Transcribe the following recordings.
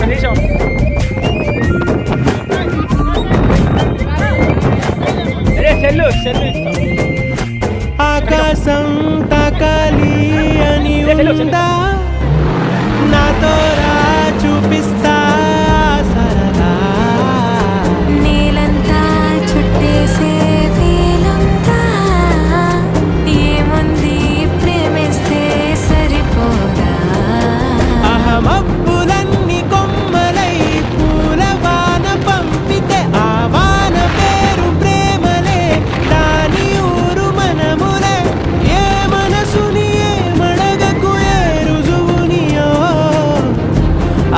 నిమిషం అరే సెల్లు ఇస్తాం. ఆకాశం తాకాలి అని ఉందా నాతో రా చూపిస్తా సరదా నేలంతా చుట్టేసే వేలంతా ఏముంది ప్రేమిస్తే సరిపోదా అహమప్పులన్నీ కొమ్మలై పూలవాన పంపితే ఆ వాన పేరు ప్రేమలే దాని ఊరు మనములే ఏ మనసుని ఏ మడగకు ఏ రుజువునియో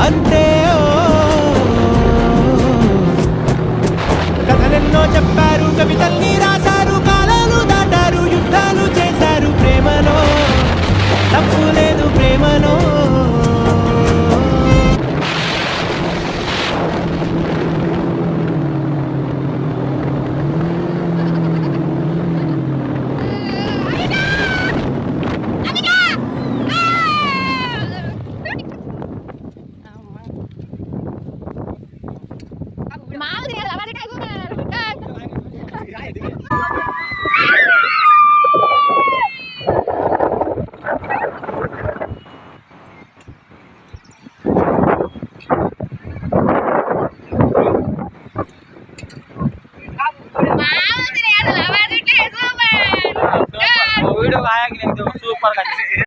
అంతే